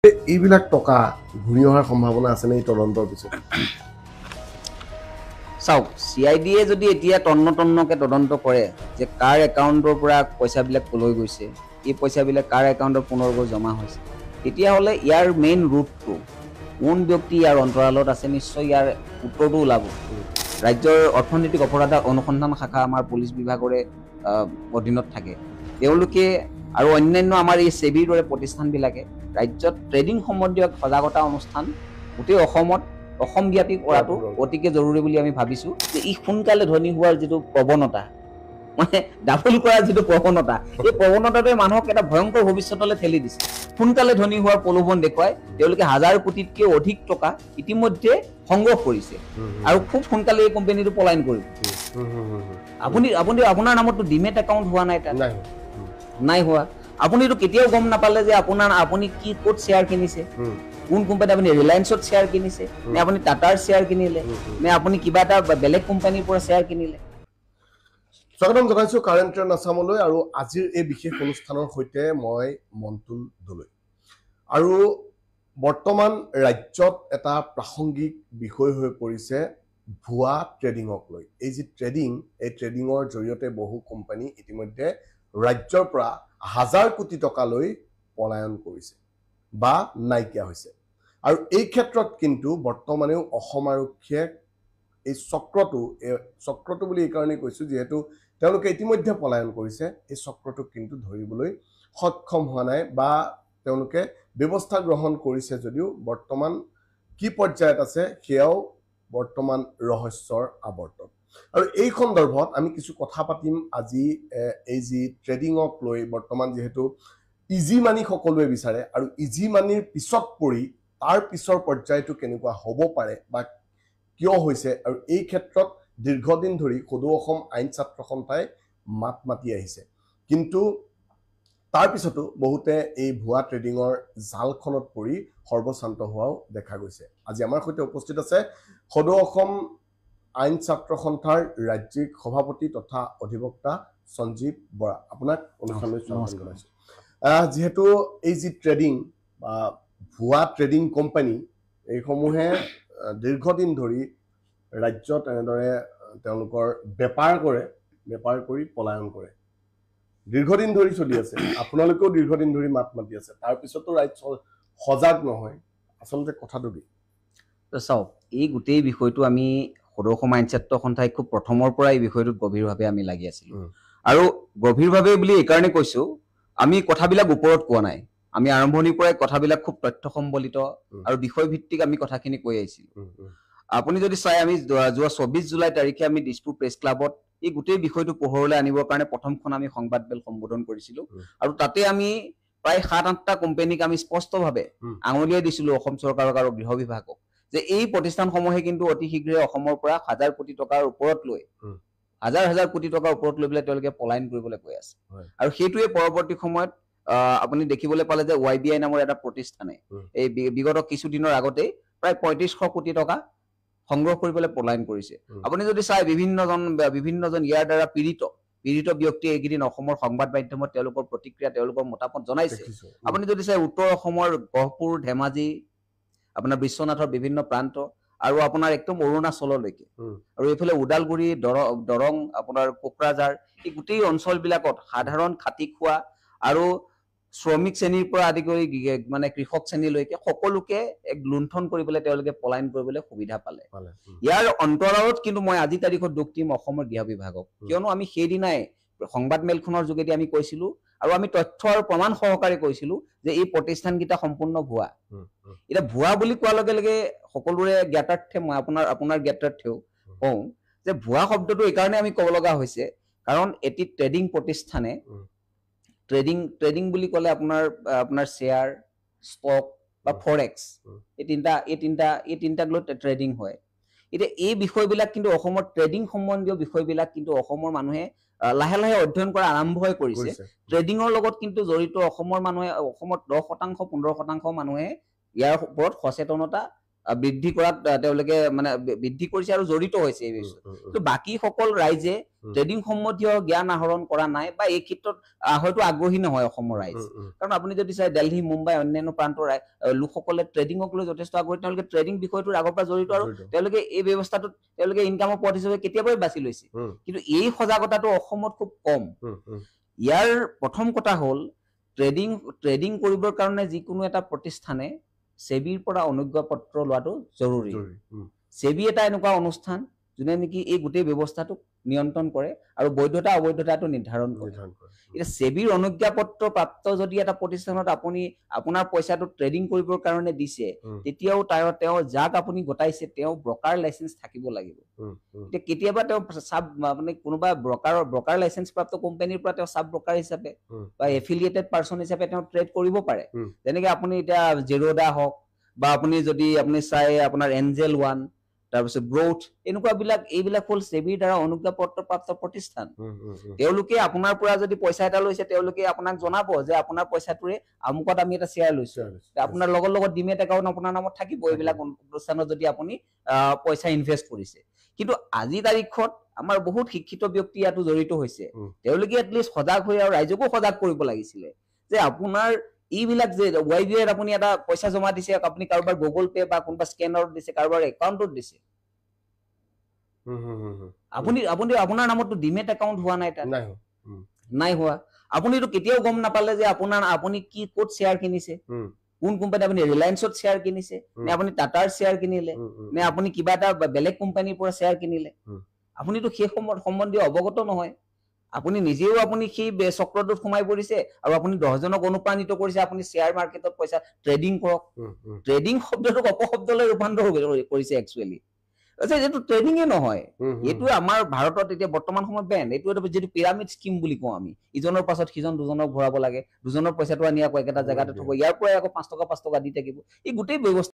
এইবিলাক টকা ঘূৰি অহাৰ সম্ভাৱনা আছে নে এই তদন্তৰ পিছত? চাওক, CID-য়ে যদি এতিয়া তন্নকে তদন্ত কৰে যে কাৰ একাউণ্টৰ পৰা পইচাবিলাক কলৈ গৈছে, এই পইচাবিলাক কাৰ একাউণ্টত পুনৰগৈ জমা হৈছে, তেতিয়াহ'লে ইয়াৰ মেইন ৰুটটো কোন ব্যক্তি ইয়াৰ অন্তৰালত আছে, নিশ্চয় ইয়াৰ উত্তৰটো ওলাব। ৰাজ্যৰ অৰ্থনৈতিক অপৰাধ অনুসন্ধান শাখা আমাৰ পুলিচ বিভাগৰে অধীনত থাকে। তেওঁলোকে আৰু অন্যান্য আমাৰ এই সেবিৰ দৰে প্ৰতিষ্ঠানবিলাকে ৰাজ্যত ট্ৰেডিং সম্বন্ধীয় সজাগতা অনুষ্ঠান গোটেই অসমব্যাপী কৰাটো অতিকে জৰুৰী বুলি আমি ভাবিছোঁ। যে ই সোনকালে ধনী হোৱাৰ যিটো প্ৰৱণতা, মানে ডাবল কৰাৰ যিটো প্ৰৱণতা, এই প্ৰৱণতাটোৱে মানুহক এটা ভয়ংকৰ ভৱিষ্যতলৈ ঠেলি দিছে। সোনকালে ধনী হোৱাৰ প্ৰলোভন দেখুৱাই তেওঁলোকে 1000 কোটিতকৈ অধিক টকা ইতিমধ্যে সংগ্ৰহ কৰিছে আৰু খুব সোনকালে এই কোম্পানীটো পলায়ন কৰিব। আপোনাৰ নামততো ডিমেট একাউণ্ট হোৱা নাই, তাত নাই হোৱা। আপুনিতো কেতিয়াও গম নাপালে যে আপুনি কি ক'ত শ্বেয়াৰ কিনিছে, কোন কোম্পানী, আপুনি ৰিলায়েন্সত শ্বেয়াৰ কিনিছে নে আপুনি টাটাৰ শ্বেয়াৰ কিনিলে নে আপুনি কিবা এটা বেলেগ কোম্পানীৰ পৰা শ্বেয়াৰ কিনিলে। স্বাগতম জনাইছো কাৰেণ্ট ট্ৰেণ্ড আছামলৈ আৰু আজিৰ এই বিশেষ অনুষ্ঠানৰ সৈতে মই মন্তুল দলৈ। আৰু বৰ্তমান ৰাজ্যত এটা প্ৰাসংগিক বিষয় হৈ পৰিছে ভুৱা ট্ৰেডিঙক লৈ। এই যি ট্ৰেডিং, এই ট্ৰেডিঙৰ জৰিয়তে বহু কোম্পানী ইতিমধ্যে ৰাজ্যৰ পৰা 1000 কোটি টকালৈ পলায়ন কৰিছে বা নাইকিয়া হৈছে। আৰু এই ক্ষেত্ৰত কিন্তু বৰ্তমানেও অসম আৰক্ষীয়ে এই চক্ৰটো বুলি এইকাৰণেই কৈছোঁ যিহেতু তেওঁলোকে ইতিমধ্যে পলায়ন কৰিছে, এই চক্ৰটোক কিন্তু ধৰিবলৈ সক্ষম হোৱা নাই বা তেওঁলোকে ব্যৱস্থা গ্ৰহণ কৰিছে যদিও বৰ্তমান কি পৰ্যায়ত আছে সেয়াও বৰ্তমান ৰহস্যৰ আৱৰ্তন। আৰু এই সন্দৰ্ভত আমি কিছু কথা পাতিম আজি। এই যি ট্ৰেডিঙক লৈ বৰ্তমান যিহেতু ইজি মানি সকলোৱে বিচাৰে আৰু ইজি মানিৰ পিছত পৰি তাৰ পিছৰ পৰ্যায়টো কেনেকুৱা হ'ব পাৰে বা কিয় হৈছে, আৰু এই ক্ষেত্ৰত দীৰ্ঘদিন ধৰি সদৌ অসম আইন ছাত্ৰ সন্থাই মাত মাতি আহিছে, কিন্তু তাৰ পিছতো বহুতে এই ভুৱা ট্ৰেডিঙৰ জালখনত পৰি সৰ্বশান্ত হোৱাও দেখা গৈছে। আজি আমাৰ সৈতে উপস্থিত আছে সদৌ অসম আইন ছাত্ৰ সন্থাৰ ৰাজ্যিক সভাপতি তথা অধিবক্তা সঞ্জীৱ বৰা। আপোনাক অনুষ্ঠানলৈ স্বাগতম জনাইছোঁ। যিহেতু এই যি ট্ৰেডিং বা ভুৱা ট্ৰেডিং কোম্পানী, এইসমূহে দীৰ্ঘদিন ধৰি ৰাজ্যত এনেদৰে তেওঁলোকৰ বেপাৰ কৰি পলায়ন কৰে, দীৰ্ঘদিন ধৰি চলি আছে। আপোনালোকেও দীৰ্ঘদিন ধৰি মাত মাতি আছে, তাৰপিছতো ৰাজ্য সজাগ নহয়। আচলতে কথাটো কি? চাওক, এই গোটেই বিষয়টো আমি সদৌ অসম আইন ছাত্ৰ সন্থাই খুব প্ৰথমৰ পৰা এই বিষয়টোত গভীৰভাৱে আমি লাগি আছিলোঁ। আৰু গভীৰভাৱে বুলি এইকাৰণে কৈছোঁ, আমি কথাবিলাক ওপৰত কোৱা নাই, আমি আৰম্ভণিৰ পৰাই কথাবিলাক খুব তথ্য সম্বলিত আৰু বিষয়ভিত্তিক আমি কথাখিনি কৈ আহিছিলোঁ। আপুনি যদি চাই, আমি যোৱা 24 জুলাই তাৰিখে আমি দিছপুৰ প্ৰেছ ক্লাবত এই গোটেই বিষয়টো পোহৰলৈ আনিবৰ কাৰণে প্ৰথমখন আমি সংবাদমেল সম্বোধন কৰিছিলোঁ। আৰু তাতে আমি প্ৰায় 7-8টা কোম্পানীক আমি স্পষ্টভাৱে আঙুলিয়াই দিছিলোঁ অসম চৰকাৰক আৰু গৃহ বিভাগক, যে এই প্ৰতিষ্ঠানসমূহে কিন্তু অতি শীঘ্ৰে অসমৰ পৰা 1000 কোটি টকাৰ ওপৰত লৈ হাজাৰ কোটি টকাৰ ওপৰত লৈ পেলাই তেওঁলোকে পলায়ন কৰিবলৈ গৈ আছে। আৰু সেইটোৱে পৰৱৰ্তী সময়ত আপুনি দেখিবলৈ পালে যে YBI নামৰ এটা প্ৰতিষ্ঠানে এই বিগত কিছুদিনৰ আগতেই প্ৰায় 3500 কোটি টকা সংগ্ৰহ কৰিবলৈ পলায়ন কৰিছে। আপুনি যদি চাই, বিভিন্নজন ইয়াৰ দ্বাৰা পীড়িত ব্যক্তিয়ে এইকেইদিন অসমৰ সংবাদ মাধ্যমত তেওঁলোকৰ প্ৰতিক্ৰিয়া, তেওঁলোকৰ মতামত জনাইছে। আপুনি যদি চাই, উত্তৰ অসমৰ গহপুৰ, ধেমাজি, আপোনাৰ বিশ্বনাথৰ বিভিন্ন প্ৰান্ত আৰু আপোনাৰ একদম অৰুণাচললৈকে, আৰু এইফালে ওদালগুৰি, দৰং, আপোনাৰ কোকৰাঝাৰ, এই গোটেই অঞ্চলবিলাকত সাধাৰণ খাটি খোৱা আৰু শ্ৰমিক শ্ৰেণীৰ পৰা আদি কৰি মানে কৃষক শ্ৰেণীলৈকে সকলোকে এক লুণ্ঠন কৰিবলৈ তেওঁলোকে পলায়ন কৰিবলৈ সুবিধা পালে। ইয়াৰ অন্তৰালত কিন্তু মই আজি তাৰিখত দুখ দিম অসমৰ গৃহ বিভাগক, কিয়নো আমি সেইদিনাই সংবাদমেলখনৰ যোগেদি আমি কৈছিলোঁ আৰু আমি তথ্য আৰু প্ৰমাণ সহকাৰে কৈছিলোঁ যে এই প্ৰতিষ্ঠানকেইটা সম্পূৰ্ণ ভুৱা। এতিয়া ভুৱা বুলি কোৱাৰ লগে লগে সকলোৰে জ্ঞাতাৰ্থে মই আপোনাৰ জ্ঞাতাৰ্থেও কওঁ যে ভুৱা শব্দটো এইকাৰণে আমি ক'ব লগা হৈছে, কাৰণ এটি ট্ৰেডিং প্ৰতিষ্ঠানে ট্ৰেডিং বুলি ক'লে আপোনাৰ শ্বেয়াৰ, ষ্টক বা ফৰেক্স, এই তিনিটাক লৈ ট্ৰেডিং হয়। এতিয়া এই বিষয়বিলাক কিন্তু অসমৰ ট্ৰেডিং সম্বন্ধীয় বিষয়বিলাক কিন্তু অসমৰ মানুহে লাহে লাহে অধ্যয়ন কৰা আৰম্ভই কৰিছে। ট্ৰেডিঙৰ লগত কিন্তু জড়িত অসমৰ মানুহে, অসমত 10%, 15% মানুহে ইয়াৰ ওপৰত সচেতনতা বৃদ্ধি কৰাত তেওঁলোকে মানে বৃদ্ধি কৰিছে আৰু জড়িত হৈছে এই বিষয়ত। কিন্তু বাকী সকল ৰাইজে ট্ৰেডিং সম্বন্ধীয় জ্ঞান আহৰণ কৰা নাই বা এই ক্ষেত্ৰত হয়তো আগ্ৰহী নহয় অসমৰ ৰাইজ। কাৰণ আপুনি যদি চাই দিল্লী, মুম্বাই, অন্যান্য প্ৰান্তৰ লোকসকলে ট্ৰেডিঙক লৈ যথেষ্ট আগ্ৰহী, তেওঁলোকে ট্ৰেডিং বিষয়টোৰ আগৰ পৰা জড়িত আৰু তেওঁলোকে এই ব্যৱস্থাটোত তেওঁলোকে ইনকামৰ পথ হিচাপে কেতিয়াবাই বাছি লৈছে। কিন্তু এই সজাগতাটো অসমত খুব কম। ইয়াৰ প্ৰথম কথা হ'ল ট্ৰেডিং কৰিবৰ কাৰণে যিকোনো এটা প্ৰতিষ্ঠানে সেবিৰ পৰা অনুজ্ঞাপত্ৰ লোৱাটো জৰুৰী। সেবি এটা এনেকুৱা অনুষ্ঠান যোনে নেকি এই গোটেই ব্যৱস্থাটোক নিয়ন্ত্ৰণ কৰে আৰু বৈধতা অবৈধতাটো নিৰ্ধাৰণ কৰে। এতিয়া সেবিৰ অনুজ্ঞাপত্ৰ প্ৰাপ্ত যদি এটা প্ৰতিষ্ঠানত আপুনি আপোনাৰ পইচাটো ট্ৰেডিং কৰিবৰ কাৰণে দিছে, তেতিয়াও তেওঁ যাক আপুনি গতাইছে তেওঁ ব্ৰকাৰ লাইচেন্স থাকিব লাগিব। এতিয়া কেতিয়াবা তেওঁ মানে কোনোবা ব্ৰকাৰ লাইচেন্স প্ৰাপ্ত কোম্পানীৰ পৰা তেওঁ চাব ব্ৰকাৰ হিচাপে বা এফিলিয়েটেড পাৰ্চন হিচাপে তেওঁ ট্ৰেড কৰিব পাৰে। যেনেকে আপুনি এতিয়া জেৰ'ডা হওক বা আপুনি যদি আপুনি চাই আপোনাৰ এঞ্জেল ওৱান, তাৰপিছত গ্ৰোথ, এইবিলাক হ'ল সেবিৰ দ্বাৰা অনুজ্ঞাপত্ৰ প্ৰাপ্ত প্ৰতিষ্ঠান। তেওঁলোকে আপোনাৰ পৰা যদি পইচা এটা লৈছে, তেওঁলোকে আপোনাক জনাব যে আপোনাৰ পইচাটোৰে আমুকত আমি এটা শ্বেয়াৰ লৈছো, আপোনাৰ লগত ডিমেট একাউণ্ট আপোনাৰ নামত থাকিব এইবিলাক অনুষ্ঠানত যদি আপুনি পইচা ইনভেষ্ট কৰিছে। কিন্তু আজি তাৰিখত আমাৰ বহুত শিক্ষিত ব্যক্তি ইয়াতো জড়িত হৈছে। তেওঁলোকে এটলিষ্ট সজাগ হৈ আৰু ৰাইজকো সজাগ কৰিব লাগিছিলে যে আপোনাৰ এইবিলাক যে YBIত আপুনি এটা পইচা জমা দিছে, আপুনি কাৰোবাৰ গুগল পে বা কোনোবা স্কেনাৰত দিছে, কাৰোবাৰ একাউণ্টত দিছে, আপুনি আপোনাৰ নামতো ডিমেট একাউণ্ট হোৱা নাই, তাত নাই হোৱা। আপুনিতো কেতিয়াও গম নাপালে যে আপুনি কি ক'ত শ্বেয়াৰ কিনিছে, কোন কোম্পানী, আপুনি ৰিলায়েন্সত শ্বেয়াৰ কিনিছে নে আপুনি টাটাৰ শ্বেয়াৰ কিনিলে নে আপুনি কিবা এটা বেলেগ কোম্পানীৰ পৰা শ্বেয়াৰ কিনিলে, আপুনিতো সেই সম্বন্ধীয় অৱগত নহয়। আপুনি নিজেও সেই চক্ৰটোত সোমাই পৰিছে আৰু আপুনি 10জনক অনুপ্ৰাণিত কৰিছে আপুনি শ্বেয়াৰ মাৰ্কেটত পইচা ট্ৰেডিং কৰক। ট্ৰেডিং শব্দটোক অপশব্দলৈ ৰূপান্তৰ কৰিছে একচুৱেলি। এইটো ট্ৰেডিঙে নহয়, এইটো আমাৰ ভাৰতত এতিয়া বৰ্তমান সময়ত বেন। এইটো যিটো পিৰামিড স্কিম বুলি কওঁ আমি, ইজনৰ পাছত সিজন দুজনক ভৰাব লাগে, দুজনৰ পইচাটো আনি আকৌ একেটা জেগাতে থব, ইয়াৰ পৰাই আকৌ 5 টকা দি থাকিব। এই গোটেই ব্যৱস্থা